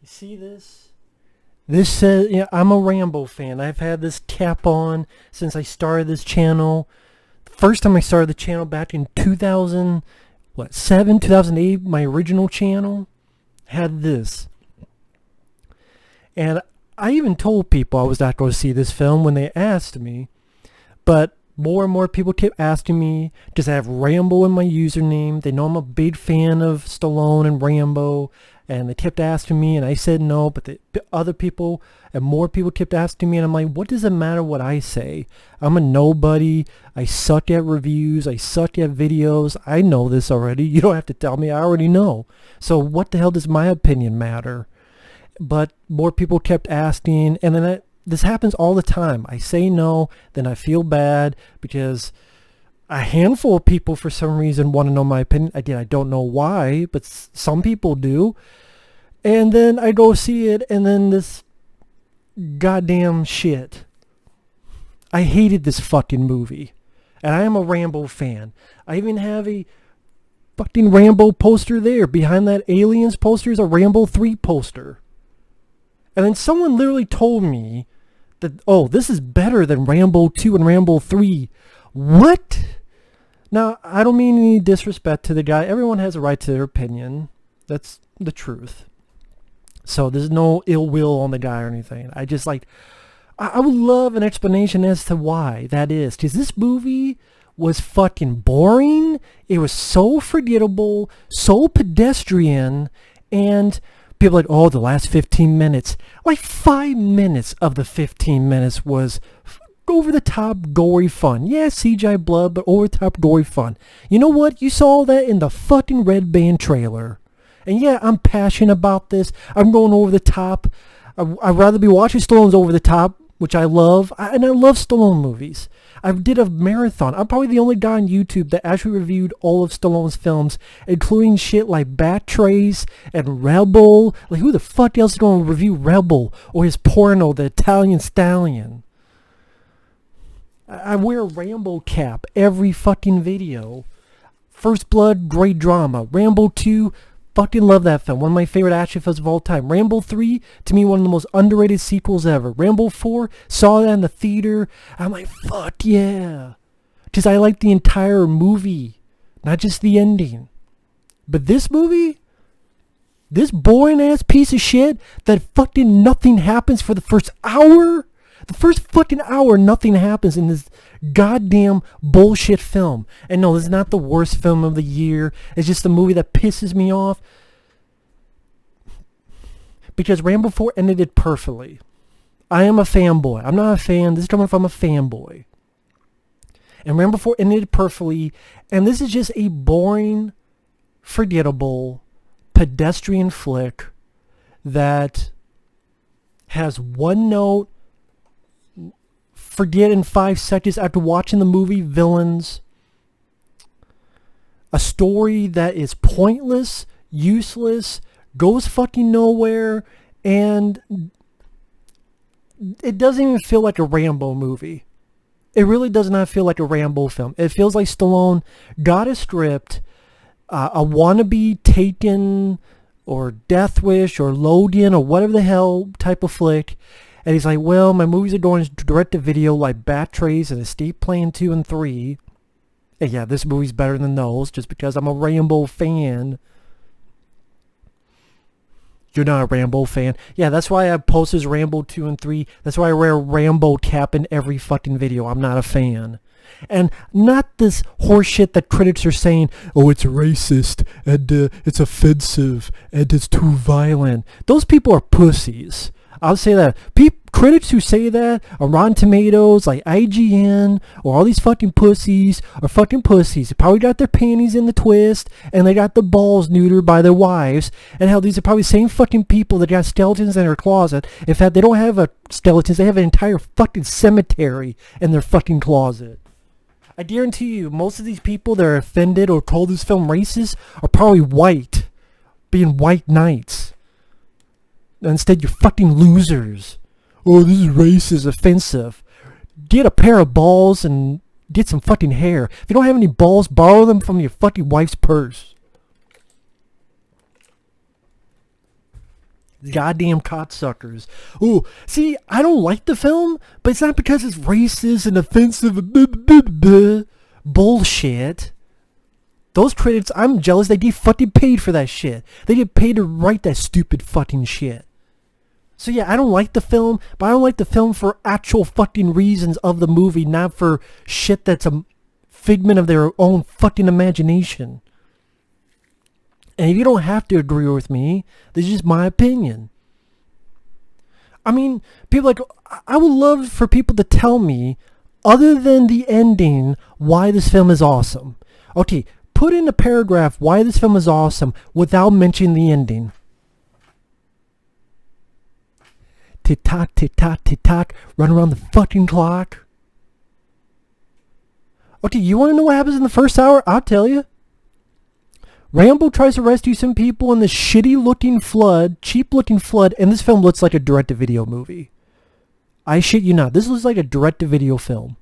See this? This says, yeah, I'm a Rambo fan. I've had this cap on since I started this channel. The first time I started the channel back in 2008, my original channel had this. And I even told people I was not going to see this film when they asked me. But more and more people kept asking me, does I have Rambo in my username? They know I'm a big fan of Stallone and Rambo. And they kept asking me, and I said no, but the other people and more people kept asking me, and I'm like, what does it matter what I say? I'm a nobody. I suck at reviews. I suck at videos. I know this already. You don't have to tell me. I already know. So what the hell does my opinion matter? But more people kept asking, and then this happens all the time. I say no, then I feel bad because a handful of people for some reason want to know my opinion. Again, I don't know why, but some people do. And then I go see it, and then this goddamn shit. I hated this fucking movie. And I am a Rambo fan. I even have a fucking Rambo poster there. Behind that Aliens poster is a Rambo 3 poster. And then someone literally told me that, oh, this is better than Rambo 2 and Rambo 3. What? Now, I don't mean any disrespect to the guy. Everyone has a right to their opinion. That's the truth. So there's no ill will on the guy or anything. I just like, I would love an explanation as to why that is. Because this movie was fucking boring. It was so forgettable, so pedestrian, and people are like, oh, the last 15 minutes. Like 5 minutes of the 15 minutes was over the top gory fun. Yeah, CGI blood, but over the top gory fun. You know what? You saw that in the fucking Red Band trailer. And yeah, I'm passionate about this. I'm going over the top. I'd rather be watching Stallone's over the top, which I love. And I love Stallone movies. I did a marathon. I'm probably the only guy on YouTube that actually reviewed all of Stallone's films, including shit like Bat Trace and Rebel. Like, who the fuck else is going to review Rebel or his porno, The Italian Stallion? I wear a Rambo cap every fucking video. First Blood, great drama. Rambo 2, fucking love that film. One of my favorite action films of all time. Rambo 3, to me, one of the most underrated sequels ever. Rambo 4, saw that in the theater. I'm like, fuck yeah. Because I like the entire movie, not just the ending. But this movie, this boring ass piece of shit that fucking nothing happens for the first hour. The first fucking hour, nothing happens in this goddamn bullshit film. And no, this is not the worst film of the year. It's just a movie that pisses me off. Because Rambo 4 ended it perfectly. I am a fanboy. I'm not a fan. This is coming from a fanboy. And Rambo 4 ended it perfectly. And this is just a boring, forgettable, pedestrian flick that has one note. Forget in 5 seconds after watching the movie villains. A story that is pointless, useless, goes fucking nowhere, and it doesn't even feel like a Rambo movie. It really does not feel like a Rambo film. It feels like Stallone got a script, a wannabe Taken or Death Wish or Logan or whatever the hell type of flick. And he's like, well, my movies are going direct to video like Bat Trace and Escape Plan 2 and 3. And yeah, this movie's better than those just because I'm a Rambo fan. You're not a Rambo fan. Yeah, that's why I post as Rambo 2 and 3. That's why I wear a Rambo cap in every fucking video. I'm not a fan. And not this horseshit that critics are saying, oh, it's racist, and it's offensive, and it's too violent. Those people are pussies. I'll say that. Critics who say that on Rotten Tomatoes, like IGN, or all these fucking pussies, are fucking pussies. They probably got their panties in the twist, and they got the balls neutered by their wives. And hell, these are probably the same fucking people that got skeletons in their closet. In fact, they don't have skeletons. They have an entire fucking cemetery in their fucking closet. I guarantee you, most of these people that are offended or call this film racist are probably white, being white knights. Instead, you're fucking losers. Oh, this is racist, offensive. Get a pair of balls and get some fucking hair. If you don't have any balls, borrow them from your fucking wife's purse. Goddamn cocksuckers. Ooh, see, I don't like the film, but it's not because it's racist and offensive and bullshit. Those critics, I'm jealous. They get fucking paid for that shit. They get paid to write that stupid fucking shit. So yeah, I don't like the film, but I don't like the film for actual fucking reasons of the movie, not for shit that's a figment of their own fucking imagination. And if you don't have to agree with me, this is just my opinion. I mean, people like, I would love for people to tell me, other than the ending, why this film is awesome. Okay, put in a paragraph why this film is awesome without mentioning the ending. Tick-tock, tick-tock, tick-tock, run around the fucking clock. Okay, you want to know what happens in the first hour? I'll tell you. Rambo tries to rescue some people in this shitty-looking flood, cheap-looking flood, and this film looks like a direct-to-video movie. I shit you not. This looks like a direct-to-video film.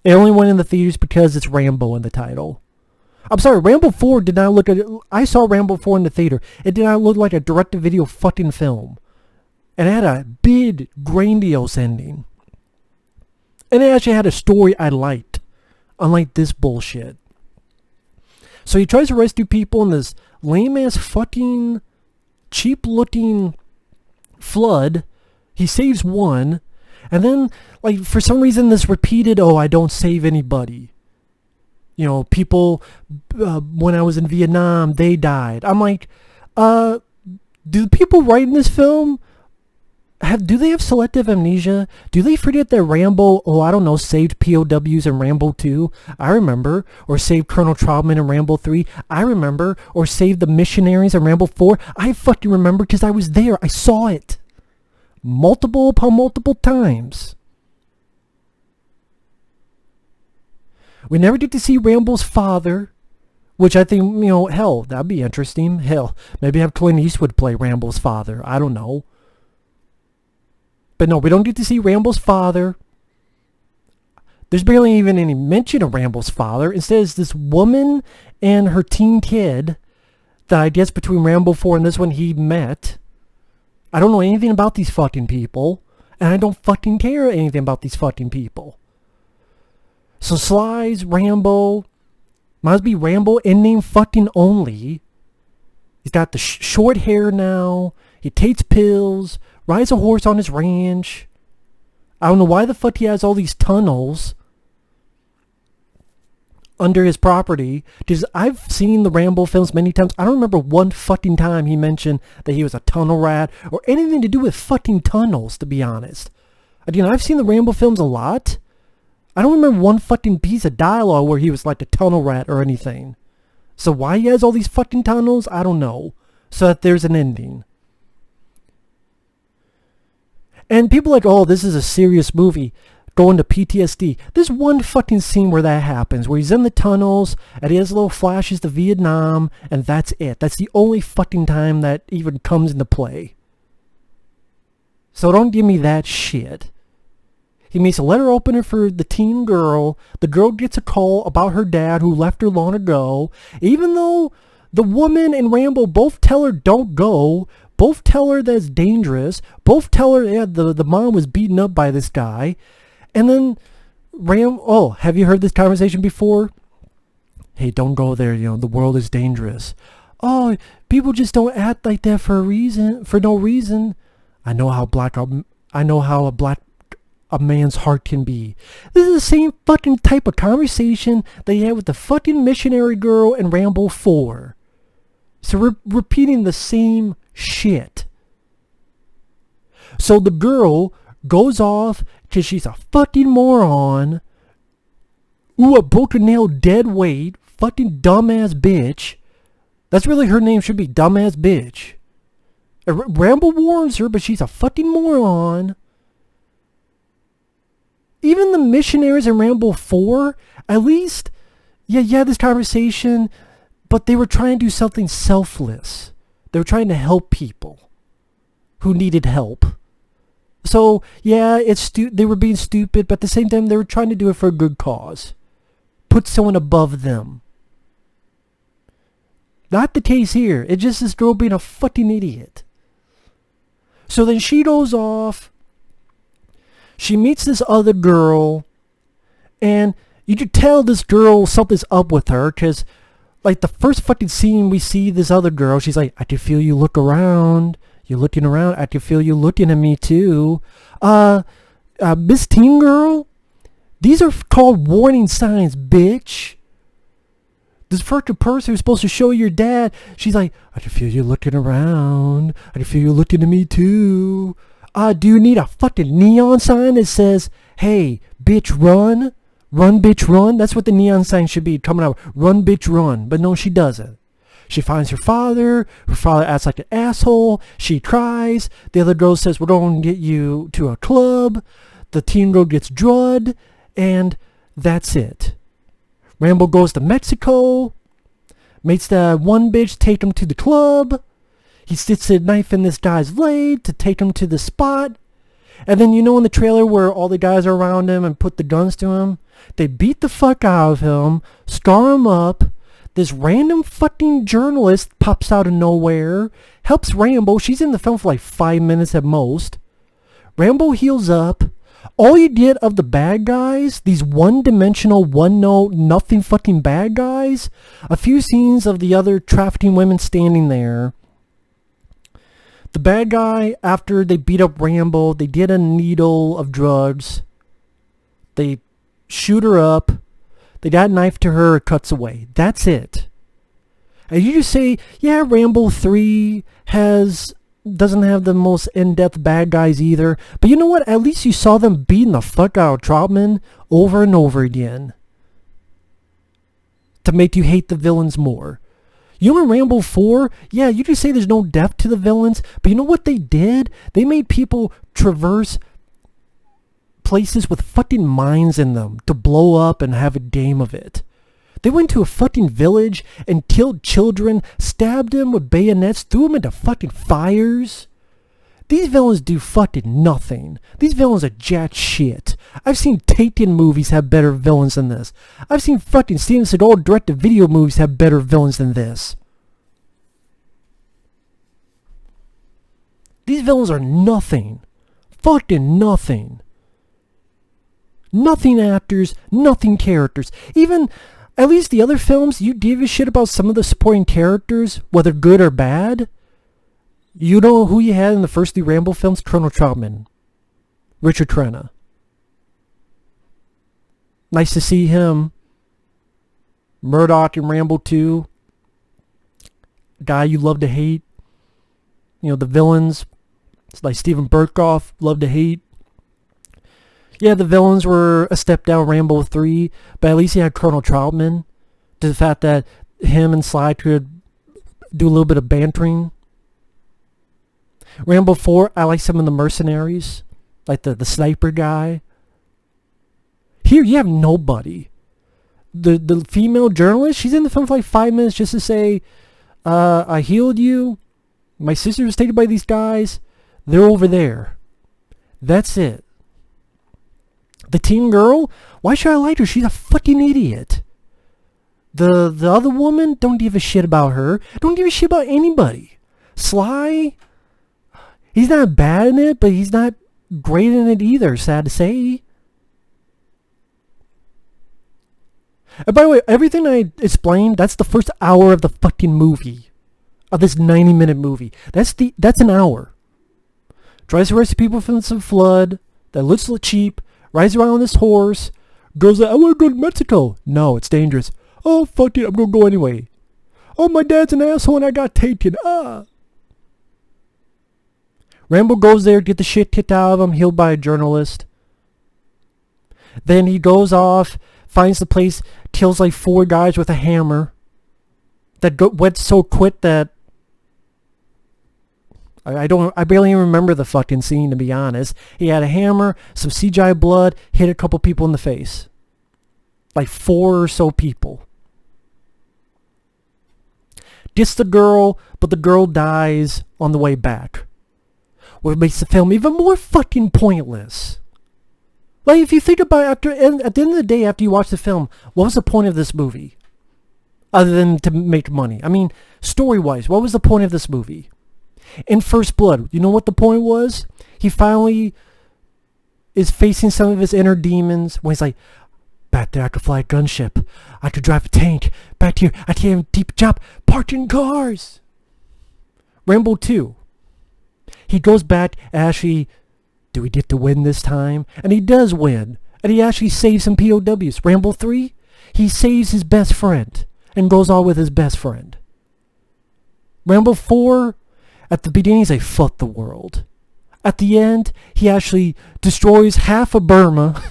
It only went in the theaters because it's Rambo in the title. I'm sorry, Rambo 4 did not look at it. I saw Rambo 4 in the theater. It did not look like a direct-to-video fucking film. And it had a big, grandiose ending. And it actually had a story I liked. Unlike this bullshit. So he tries to rescue people in this lame-ass fucking cheap-looking flood. He saves one. And then, like, for some reason, this repeated, oh, I don't save anybody. You know, people, when I was in Vietnam, they died. I'm like, do the people writing this film, do they have selective amnesia? Do they forget that Rambo, oh, I don't know, saved POWs in Rambo 2? I remember. Or saved Colonel Trautman in Rambo 3? I remember. Or saved the missionaries in Rambo 4? I fucking remember because I was there. I saw it. Multiple upon multiple times. We never get to see Rambo's father, which I think, you know, hell, that'd be interesting. Hell, maybe have Clint Eastwood play Rambo's father. I don't know. But no, we don't get to see Rambo's father. There's barely even any mention of Rambo's father. Instead, it's this woman and her teen kid that I guess between Rambo 4 and this one he met. I don't know anything about these fucking people. And I don't fucking care anything about these fucking people. So Sly's Rambo. Might be Rambo in name fucking only. He's got the short hair now. He takes pills. Rides a horse on his ranch. I don't know why the fuck he has all these tunnels under his property. Because I've seen the Rambo films many times. I don't remember one fucking time he mentioned that he was a tunnel rat or anything to do with fucking tunnels, to be honest. Again, I've seen the Rambo films a lot. I don't remember one fucking piece of dialogue where he was like a tunnel rat or anything. So why he has all these fucking tunnels, I don't know. So that there's an ending. And people are like, oh, this is a serious movie. Going to PTSD. There's one fucking scene where that happens. Where he's in the tunnels. And he has little flashes to Vietnam. And that's it. That's the only fucking time that even comes into play. So don't give me that shit. He makes a letter opener for the teen girl. The girl gets a call about her dad who left her long ago. Even though the woman and Rambo both tell her don't go. Both tell her that it's dangerous. Both tell her yeah, the mom was beaten up by this guy. And then oh, have you heard this conversation before? Hey, don't go there, you know, the world is dangerous. Oh, people just don't act like that for no reason. I know how a man's heart can be. This is the same fucking type of conversation that you had with the fucking missionary girl in Rambo 4. So we're repeating the same shit. So the girl goes off because she's a fucking moron. Ooh, a broken nail dead weight. Fucking dumbass bitch. That's really her name, should be dumbass bitch. Rambo warns her, but she's a fucking moron. Even the missionaries in Rambo 4, at least, yeah, this conversation, but they were trying to do something selfless. They were trying to help people who needed help. So, yeah, they were being stupid, but at the same time, they were trying to do it for a good cause. Put someone above them. Not the case here. It's just this girl being a fucking idiot. So then she goes off. She meets this other girl. And you could tell this girl, something's up with her. Because, like, the first fucking scene we see this other girl, she's like, I can feel you look around. You're looking around. I can feel you looking at me, too. Miss Teen Girl? These are called warning signs, bitch. This fucking person who's supposed to show your dad, she's like, I can feel you looking around. I can feel you looking at me too. Do you need a fucking neon sign that says, hey, bitch, run? Run, bitch, run? That's what the neon sign should be coming out. Run, bitch, run. But no, she doesn't. She finds her father. Her father acts like an asshole. She cries. The other girl says, we're going to get you to a club. The teen girl gets drugged. And that's it. Rambo goes to Mexico, makes that one bitch take him to the club. He sticks a knife in this guy's leg to take him to the spot. And then, you know, in the trailer where all the guys are around him and put the guns to him, they beat the fuck out of him, scar him up. This random fucking journalist pops out of nowhere, helps Rambo. She's in the film for like 5 minutes at most. Rambo heals up. All you get of the bad guys, these one-dimensional, one-note, nothing fucking bad guys, a few scenes of the other trafficking women standing there. The bad guy, after they beat up Rambo, they get a needle of drugs. They shoot her up. They got a knife to her, it cuts away. That's it. And you just say, yeah, Rambo 3 doesn't have the most in-depth bad guys either. But you know what? At least you saw them beating the fuck out of Troutman over and over again. To make you hate the villains more. You know in Rambo 4, yeah, you just say there's no depth to the villains. But you know what they did? They made people traverse places with fucking mines in them to blow up and have a game of it. They went to a fucking village and killed children, stabbed them with bayonets, threw them into fucking fires. These villains do fucking nothing. These villains are jack shit. I've seen Taken movies have better villains than this. I've seen fucking Steven Seagal direct-to-video movies have better villains than this. These villains are nothing. Fucking nothing. Nothing actors, nothing characters. Even... at least the other films, you give a shit about some of the supporting characters, whether good or bad. You know who you had in the first 3 Rambo films? Colonel Troutman. Richard Crenna. Nice to see him. Murdoch in Rambo 2. Guy you love to hate. You know, the villains. It's like Steven Berkoff, love to hate. Yeah, the villains were a step down Rambo 3, but at least you had Colonel Troutman. To the fact that him and Sly could do a little bit of bantering. Rambo 4, I like some of the mercenaries. Like the sniper guy. Here, you have nobody. The female journalist, she's in the film for like 5 minutes just to say, I healed you. My sister was taken by these guys. They're over there. That's it. The teen girl, why should I like her? She's a fucking idiot. The other woman, don't give a shit about her. Don't give a shit about anybody. Sly, he's not bad in it, but he's not great in it either, sad to say. And by the way, everything I explained, that's the first hour of the fucking movie. Of this 90-minute movie. That's an hour. Tries to rescue people from some flood that looks cheap. Rides around on this horse. Girl's like, I want to go to Mexico. No, it's dangerous. Oh, fuck it, I'm going to go anyway. Oh, my dad's an asshole and I got taken. Rambo goes there, get the shit kicked out of him, healed by a journalist. Then he goes off, finds the place, kills like 4 guys with a hammer. That went so quick that I barely even remember the fucking scene, to be honest. He had a hammer, some CGI blood, hit a couple people in the face. Like 4 or so people. Gets the girl, but the girl dies on the way back. What makes the film even more fucking pointless. Like, if you think about it, at the end of the day, after you watch the film, what was the point of this movie? other than to make money. I mean, story-wise, what was the point of this movie? In First Blood, you know what the point was? He finally is facing some of his inner demons when he's like, back there I could fly a gunship, I could drive a tank, back here I can't even keep a job, parking cars. Rambo 2, he goes back and actually, do we get to win this time? And he does win, and he actually saves some POWs. Rambo 3, he saves his best friend and goes on with his best friend. Rambo 4, at the beginning he's like, fuck the world. At the end, he actually destroys half of Burma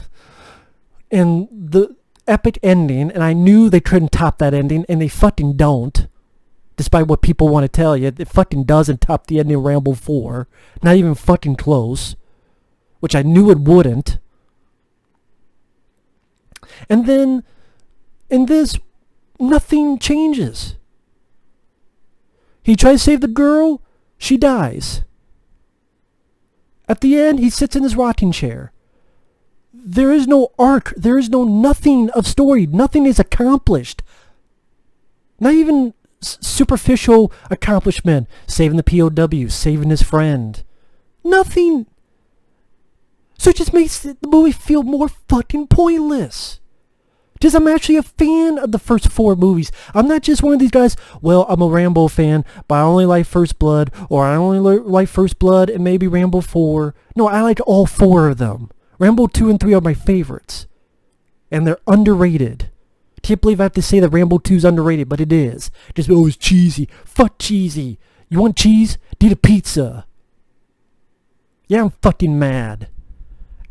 in the epic ending, and I knew they couldn't top that ending, and they fucking don't. Despite what people want to tell you, it fucking doesn't top the ending of Rambo 4. Not even fucking close. Which I knew it wouldn't. And then, in this, nothing changes. He tries to save the girl, she dies. At the end, he sits in his rocking chair. There is no arc. There is no nothing of story. Nothing is accomplished. Not even superficial accomplishment. Saving the POW, saving his friend. Nothing. So it just makes the movie feel more fucking pointless. Because I'm actually a fan of the first 4 movies. I'm not just one of these guys, well, I'm a Rambo fan, but I only like First Blood, or I only like First Blood and maybe Rambo 4. No, I like all 4 of them. Rambo 2 and 3 are my favorites. And they're underrated. Can't believe I have to say that Rambo 2 is underrated, but it is. Just, oh, it's cheesy. Fuck cheesy. You want cheese? Eat a pizza. Yeah, I'm fucking mad.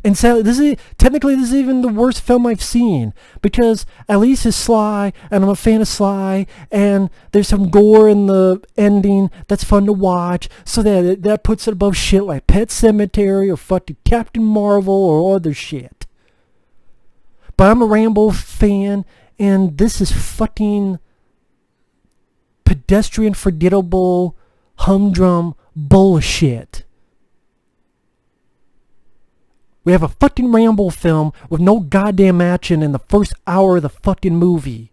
And so this is even the worst film I've seen, because at least it's Sly, and I'm a fan of Sly, and there's some gore in the ending that's fun to watch, so that puts it above shit like Pet Sematary or fucking Captain Marvel or other shit. But I'm a Rambo fan, and this is fucking pedestrian, forgettable, humdrum bullshit. We have a fucking Rambo film with no goddamn action in the first hour of the fucking movie.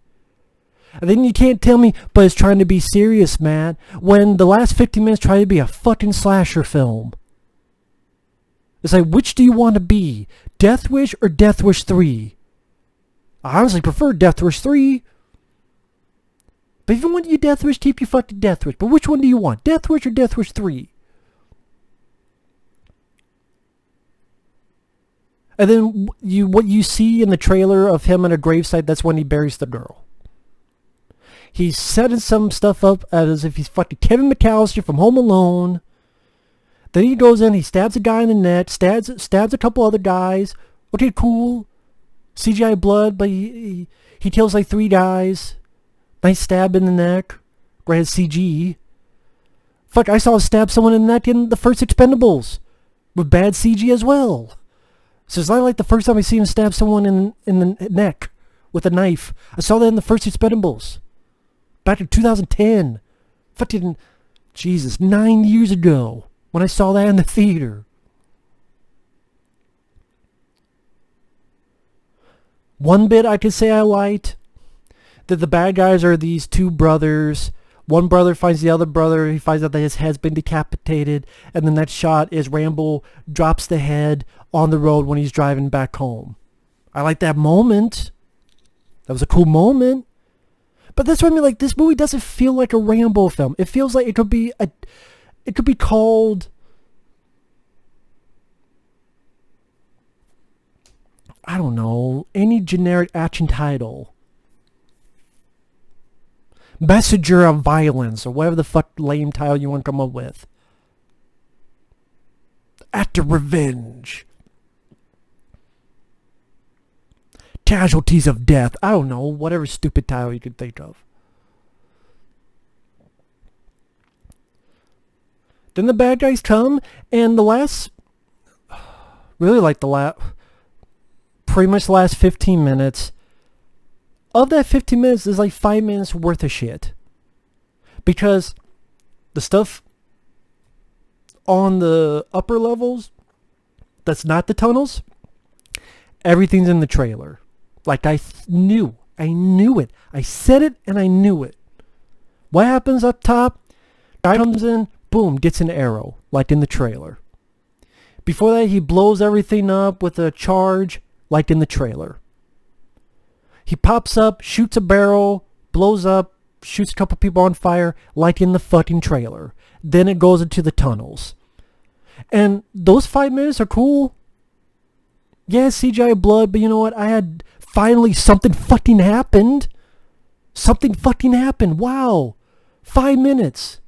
And then you can't tell me, but it's trying to be serious, man, when the last 15 minutes try to be a fucking slasher film. It's like, which do you want to be? Death Wish or Death Wish 3? I honestly prefer Death Wish 3. But if you want your Death Wish, keep your fucking Death Wish. But which one do you want? Death Wish or Death Wish 3? And then what you see in the trailer of him in a gravesite, that's when he buries the girl. He's setting some stuff up as if he's fucking Kevin McAllister from Home Alone. Then he goes in, he stabs a guy in the neck, stabs a couple other guys. Okay, cool. CGI blood, but he kills like 3 guys. Nice stab in the neck. Granted, CG. Fuck, I saw him stab someone in the neck in the first Expendables. With bad CG as well. So it's not like the first time I see him stab someone in the neck with a knife. I saw that in the first Expendables. Back in 2010. Fucking, Jesus, 9 years ago. When I saw that in the theater. One bit I could say I liked. That the bad guys are these 2 brothers. One brother finds the other brother. He finds out that his head's been decapitated. And the next shot is Rambo drops the head on the road when he's driving back home. I like that moment. That was a cool moment. But that's what I mean. Like, this movie doesn't feel like a Rambo film. It feels like it could be called, I don't know, any generic action title. Messenger of Violence, or whatever the fuck lame title you want to come up with. Act of Revenge. Casualties of Death. I don't know, whatever stupid title you could think of. Then the bad guys come, and the last, really like pretty much the last 15 minutes, of that 15 minutes, there's like 5 minutes worth of shit. Because the stuff on the upper levels, that's not the tunnels, everything's in the trailer. Like I knew. I knew it. I said it and I knew it. What happens up top? Guy comes in, boom, gets an arrow, like in the trailer. Before that, he blows everything up with a charge, like in the trailer. He pops up, shoots a barrel, blows up, shoots a couple people on fire, like in the fucking trailer. Then it goes into the tunnels. And those 5 minutes are cool. Yeah, CGI blood, but you know what? I had finally something fucking happened. Something fucking happened. Wow. 5 minutes.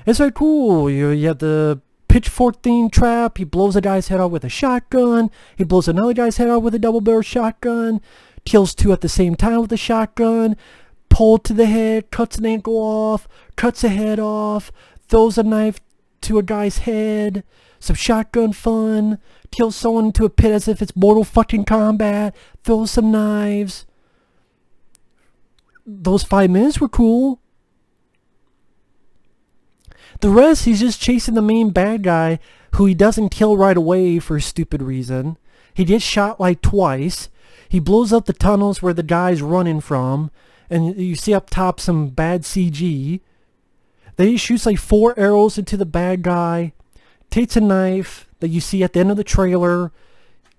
It's like cool. You have the pitchfork theme trap. He blows a guy's head off with a shotgun. He blows another guy's head off with a double barrel shotgun. Kills two at the same time with a shotgun. Pull to the head, cuts an ankle off, cuts a head off, throws a knife to a guy's head. Some shotgun fun. Kills someone into a pit as if it's Mortal fucking Kombat. Throws some knives. Those 5 minutes were cool. The rest, he's just chasing the main bad guy who he doesn't kill right away for a stupid reason. He gets shot like twice. He blows up the tunnels where the guy's running from. And you see up top some bad CG. Then he shoots like 4 arrows into the bad guy. Takes a knife that you see at the end of the trailer.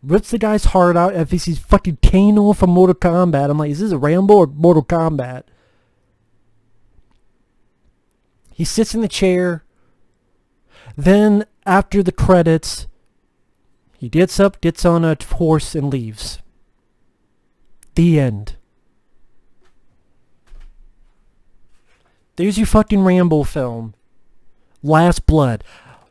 Rips the guy's heart out as if he's fucking Kano from Mortal Kombat. I'm like, is this a Rambo or Mortal Kombat? He sits in the chair. Then, after the credits, he gets up, gets on a horse, and leaves. The end. There's your fucking Rambo film. Last Blood.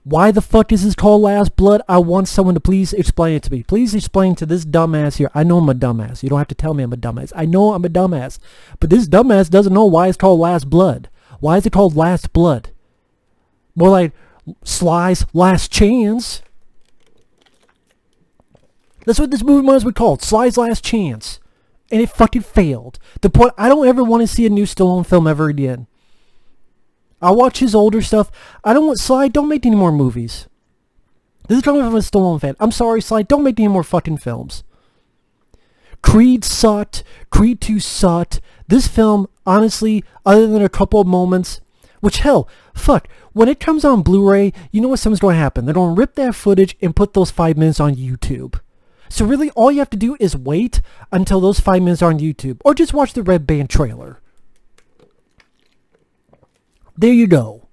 Why the fuck is this called Last Blood? I want someone to please explain it to me. Please explain to this dumbass here. I know I'm a dumbass. You don't have to tell me I'm a dumbass. I know I'm a dumbass. But this dumbass doesn't know why it's called Last Blood. Why is it called Last Blood? More like Sly's Last Chance. That's what this movie might as well be called. Sly's Last Chance. And it fucking failed. The point, I don't ever want to see a new Stallone film ever again. I'll watch his older stuff. I don't want Sly, don't make any more movies. This is coming from a Stallone fan. I'm sorry, Sly, don't make any more fucking films. Creed sucked. Creed 2 sucked. This film, honestly, other than a couple of moments, which hell, fuck, when it comes on Blu-ray, you know what something's going to happen. They're going to rip that footage and put those 5 minutes on YouTube. So really, all you have to do is wait until those 5 minutes are on YouTube. Or just watch the Red Band trailer. There you go.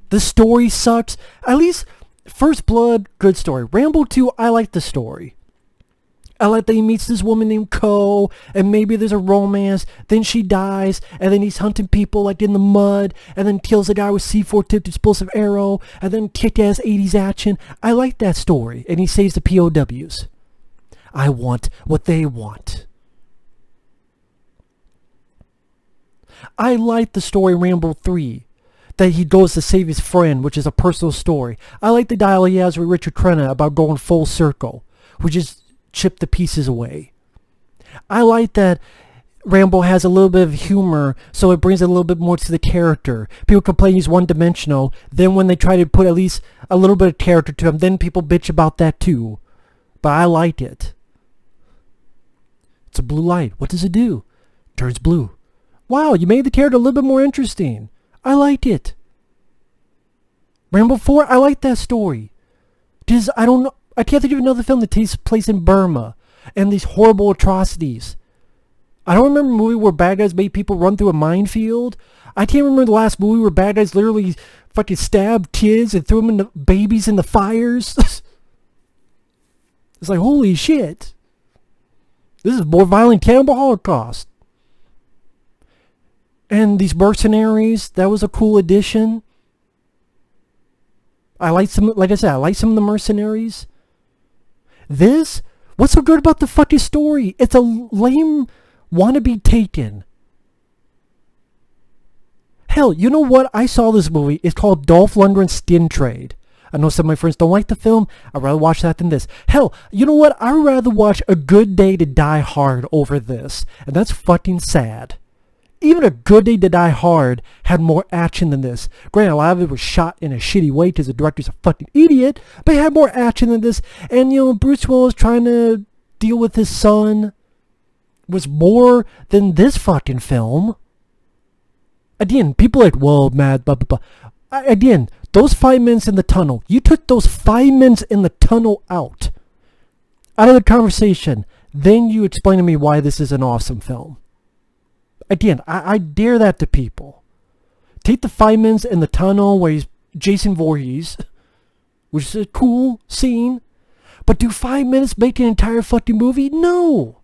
The story sucks. At least, First Blood, good story. Rambo 2, I like the story. I like that he meets this woman named Ko, and maybe there's a romance, then she dies, and then he's hunting people like in the mud, and then kills a guy with C4 tipped explosive arrow, and then kick-ass 80s action. I like that story, and he saves the POWs. I want what they want. I like the story Rambo 3, that he goes to save his friend, which is a personal story. I like the dialogue he has with Richard Crenna about going full circle, which is chip the pieces away. I like that Rambo has a little bit of humor, so it brings a little bit more to the character. People complain he's one-dimensional. Then when they try to put at least a little bit of character to him, then people bitch about that too. But I like it. It's a blue light. What does it do? Turns blue. Wow, you made the character a little bit more interesting. I liked it. Rambo 4, I like that story. Because I don't know, I can't think of another film that takes place in Burma and these horrible atrocities. I don't remember a movie where bad guys made people run through a minefield. I can't remember the last movie where bad guys literally fucking stabbed kids and threw them into babies in the fires. It's like, holy shit. This is more violent Cannibal Holocaust. And these mercenaries, that was a cool addition. I like some, like I said, I like some of the mercenaries. This, what's so good about the fucking story? It's a lame wannabe Taken. Hell, you know what? I saw this movie. It's called Dolph Lundgren's Skin Trade. I know some of my friends don't like the film. I'd rather watch that than this. Hell, you know what? I'd rather watch A Good Day to Die Hard over this. And that's fucking sad. Even A Good Day to Die Hard had more action than this. Granted, a lot of it was shot in a shitty way because the director's a fucking idiot, but it had more action than this. And, you know, Bruce Willis trying to deal with his son was more than this fucking film. Again, people are like, well, mad, blah, blah, blah. Again, those 5 minutes in the tunnel, you took those 5 minutes in the tunnel out of the conversation. Then you explain to me why this is an awesome film. Again, I dare that to people. Take the 5 minutes in the tunnel where he's Jason Voorhees, which is a cool scene, but do 5 minutes make an entire fucking movie? No.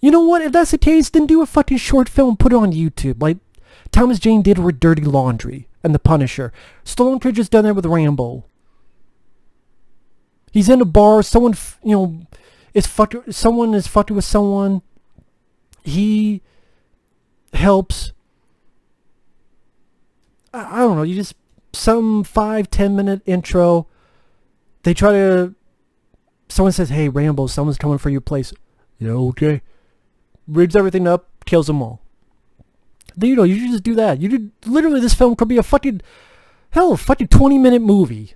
You know what? If that's the case, then do a fucking short film and put it on YouTube, like Thomas Jane did with Dirty Laundry and The Punisher. Stallone could have just done that with Rambo. He's in a bar, someone, someone is fucking with someone. He helps. I don't know, you just, some 5-10 minute intro. They try to, someone says, hey, Rambo, someone's coming for your place. Yeah, okay. Rigs everything up, kills them all. Then, you should just do that. Literally, this film could be a fucking 20-minute movie.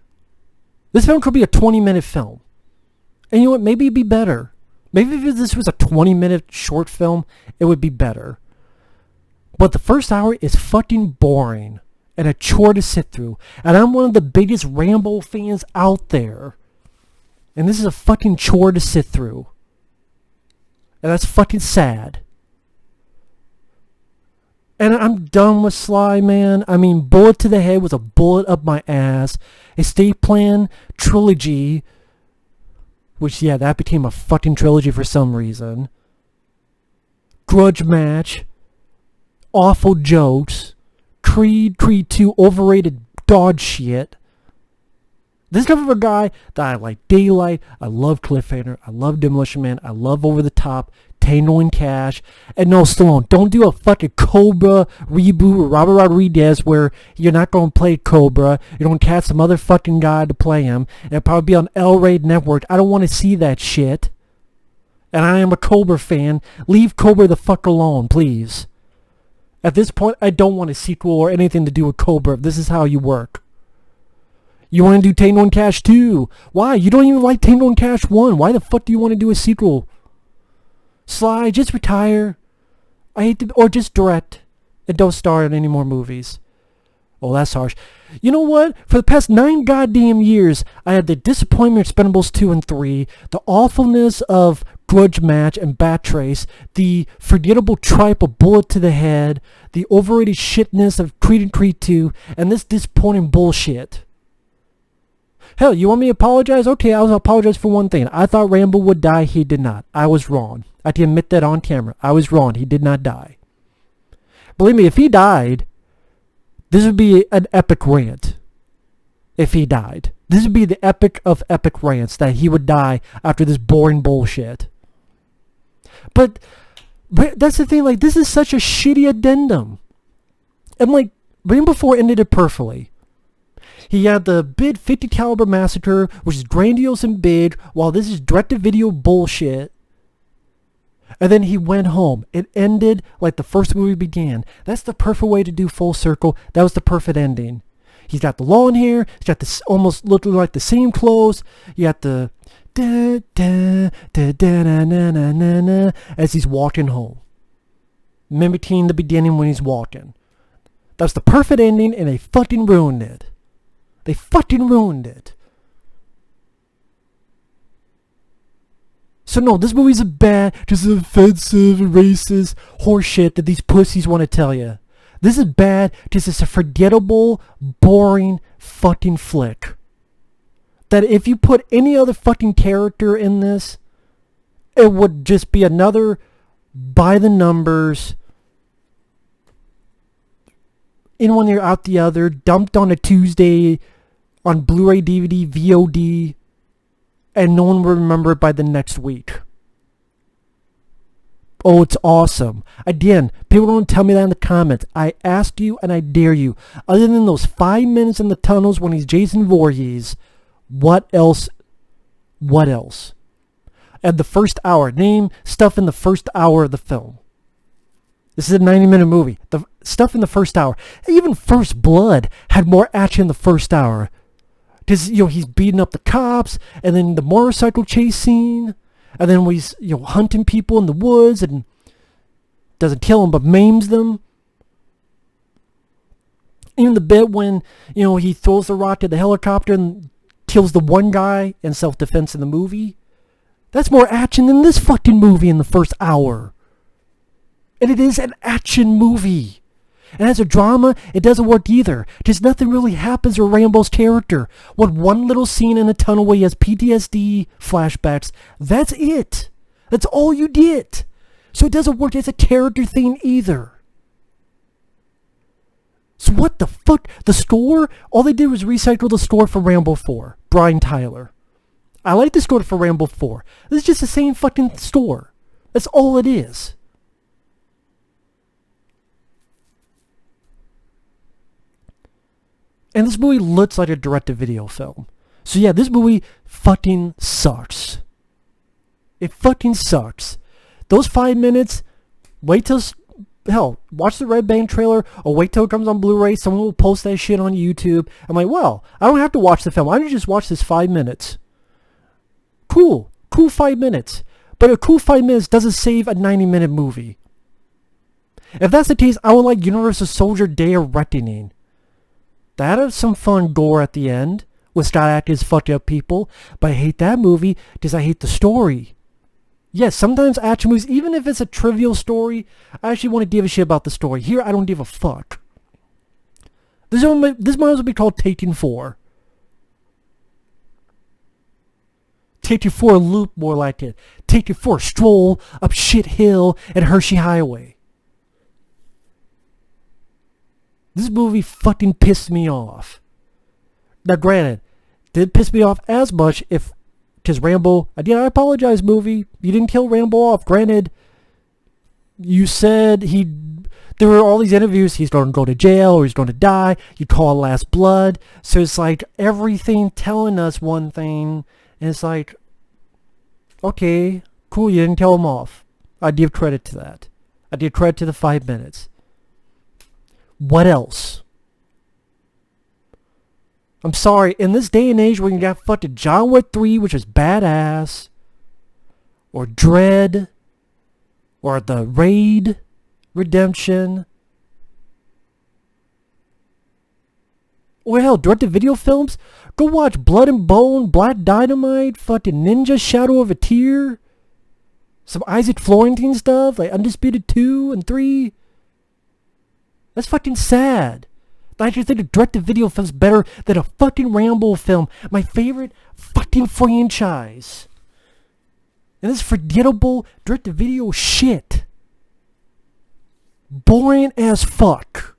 This film could be a 20-minute film. And you know what, maybe it'd be better. Maybe if this was a 20-minute short film, it would be better. But the first hour is fucking boring and a chore to sit through. And I'm one of the biggest Rambo fans out there. And this is a fucking chore to sit through. And that's fucking sad. And I'm done with Sly, man. I mean, bullet to the head was a bullet up my ass. Estate Plan trilogy, which, yeah, that became a fucking trilogy for some reason. Grudge Match. Awful jokes. Creed 2, overrated dog shit. This comes from a guy that I like Daylight, I love Cliffhanger, I love Demolition Man, I love Over the Top, Tango and Cash. And no, Stallone, don't do a fucking Cobra reboot with Robert Rodriguez where you're not going to play Cobra. You're going to cast some other fucking guy to play him. And it'll probably be on L-Raid Network. I don't want to see that shit. And I am a Cobra fan. Leave Cobra the fuck alone, please. At this point, I don't want a sequel or anything to do with Cobra if this is how you work. You want to do Tango and Cash 2. Why? You don't even like Tango and Cash 1. Why the fuck do you want to do a sequel? Sly, just retire. I hate to, or just direct and don't star in any more movies. Oh, that's harsh. You know what? For the past 9 goddamn years, I had the disappointment of Expendables 2 and 3, the awfulness of Grudge Match and Bat Trace, the forgettable tripe of Bullet to the Head, the overrated shitness of Creed and Creed 2, and this disappointing bullshit. Hell, you want me to apologize? Okay, I'll apologize for one thing. I thought Rambo would die. He did not. I was wrong. I can admit that on camera. I was wrong. He did not die. Believe me, if he died, this would be an epic rant. If he died. This would be the epic of epic rants, that he would die after this boring bullshit. But that's the thing, like, this is such a shitty addendum. And, like, Rambo 4 ended it perfectly. He had the big 50 caliber massacre, which is grandiose and big, while this is direct-to-video bullshit. And then he went home. It ended like the first movie began. That's the perfect way to do full circle. That was the perfect ending. He's got the long hair. He's got this almost looking like the same clothes. You got the da da da da na na na na na as he's walking home, mimicking the beginning when he's walking. That's the perfect ending, and they fucking ruined it. They fucking ruined it. So no, this movie's a bad, just offensive, racist horseshit that these pussies want to tell you. This is bad, just it's a forgettable, boring fucking flick. That if you put any other fucking character in this, it would just be another by the numbers, in one ear out the other, dumped on a Tuesday on Blu-ray, DVD, VOD, and no one will remember it by the next week. Oh, it's awesome. Again, people don't tell me that in the comments. I ask you and I dare you. Other than those 5 minutes in the tunnels when he's Jason Voorhees, what else? What else? And the first hour. Name stuff in the first hour of the film. This is a 90-minute movie. The stuff in the first hour. Even First Blood had more action in the first hour. Because, he's beating up the cops, and then the motorcycle chase scene, and then he's, hunting people in the woods, and doesn't kill them, but maims them. Even the bit when, he throws the rock to the helicopter and kills the one guy in self-defense in the movie. That's more action than this fucking movie in the first hour. And it is an action movie. And as a drama, it doesn't work either. Just nothing really happens with Rambo's character. One little scene in a tunnel where he has PTSD flashbacks. That's it. That's all you get. So it doesn't work as a character thing either. So what the fuck? The score? All they did was recycle the score for Rambo 4. Brian Tyler. I like the score for Rambo 4. This is just the same fucking score. That's all it is. And this movie looks like a direct-to-video film. So yeah, this movie fucking sucks. It fucking sucks. Those 5 minutes, wait till... Hell, watch the Red Band trailer, or wait till it comes on Blu-ray. Someone will post that shit on YouTube. I'm like, well, I don't have to watch the film. I can just watch this 5 minutes. Cool 5 minutes. But a cool 5 minutes doesn't save a 90-minute movie. If that's the case, I would like Universal Soldier Day of Reckoning. That has some fun gore at the end with Scott Adkins fucked up people, but I hate that movie because I hate the story. Yes, sometimes action movies, even if it's a trivial story, I actually want to give a shit about the story. Here, I don't give a fuck. This might as well be called Taken 4. Taken 4 Loop, more like it. Taken 4 Stroll up Shit Hill and Hershey Highway. This movie fucking pissed me off. Now granted, did piss me off as much if... Because Rambo... Again, I apologize, movie. You didn't kill Rambo off. Granted, you said he... There were all these interviews. He's going to go to jail or he's going to die. You call Last Blood. So it's like everything telling us one thing. And it's like... Okay, cool, you didn't kill him off. I give credit to that. I give credit to the 5 minutes. What else? I'm sorry, in this day and age when you got fucking John Wick 3, which is badass, or Dread, or The Raid Redemption, or hell, direct-to-video films, go watch Blood and Bone, Black Dynamite, fucking Ninja Shadow of a Tear, some Isaac Florentine stuff, like Undisputed 2 and 3. That's fucking sad. I actually think a direct-to-video film's better than a fucking Rambo film. My favorite fucking franchise. And this forgettable direct-to-video shit. Boring as fuck.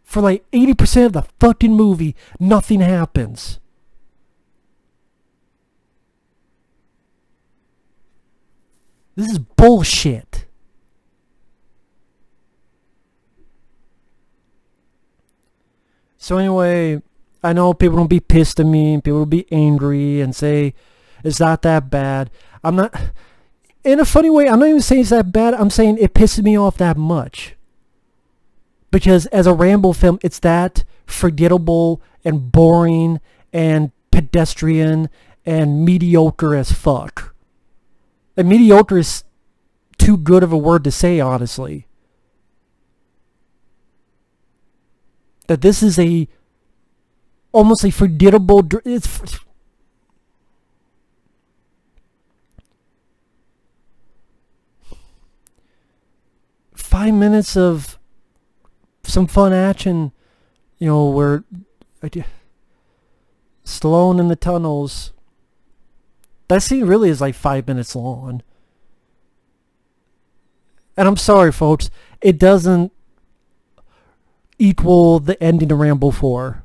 For like 80% of the fucking movie, nothing happens. This is bullshit. So anyway, I know people don't be pissed at me, and people will be angry and say, it's not that bad. I'm not, in a funny way, I'm not even saying it's that bad, I'm saying it pisses me off that much. Because as a Rambo film, it's that forgettable and boring and pedestrian and mediocre as fuck. And mediocre is too good of a word to say, honestly. That this is a almost a forgettable... It's... 5 minutes of some fun action, where Stallone in the tunnels. That scene really is like 5 minutes long. And I'm sorry, folks, it doesn't equal the ending of Rambo 4.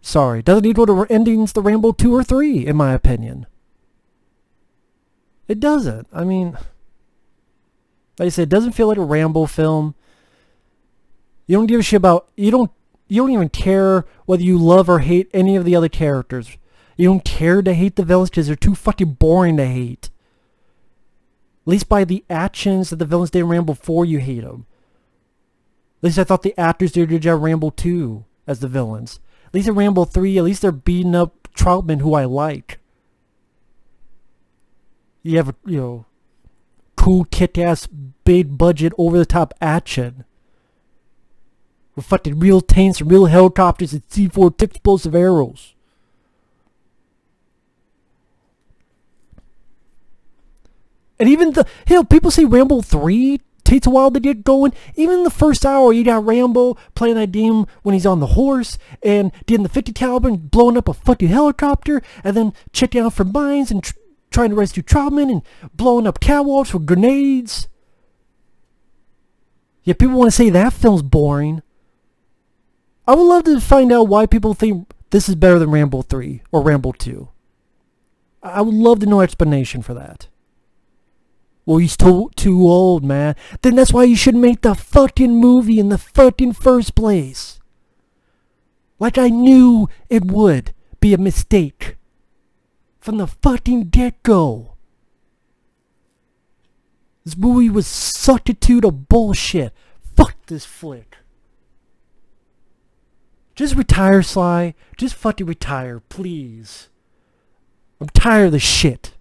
Sorry, it doesn't equal the endings to Rambo 2 or 3, in my opinion. It doesn't. I mean, like I said, it doesn't feel like a Rambo film. You don't give a shit about... You don't even care whether you love or hate any of the other characters. You don't care to hate the villains because they're too fucking boring to hate. At least by the actions that the villains did in Rambo 4, you hate them. At least I thought the actors did a good job in Rambo 2 as the villains. At least in Rambo 3, at least they're beating up Troutman, who I like. You have, cool kick-ass, big-budget, over-the-top action. With fucking real tanks and real helicopters and C4 tipped explosive arrows. And even people say Rambo 3 takes a while to get going. Even in the first hour, you got Rambo playing that game when he's on the horse and getting the 50 caliber and blowing up a fucking helicopter, and then checking out for mines and trying to rescue Troutman and blowing up catwalks with grenades. Yeah, people want to say that film's boring. I would love to find out why people think this is better than Rambo 3 or Rambo 2. I would love to know an explanation for that. Well, he's too old, man. Then that's why you should make the fucking movie in the fucking first place. Like I knew it would be a mistake. From the fucking get-go. This movie was such a toot of bullshit. Fuck this flick. Just retire, Sly. Just fucking retire, please. I'm tired of this shit.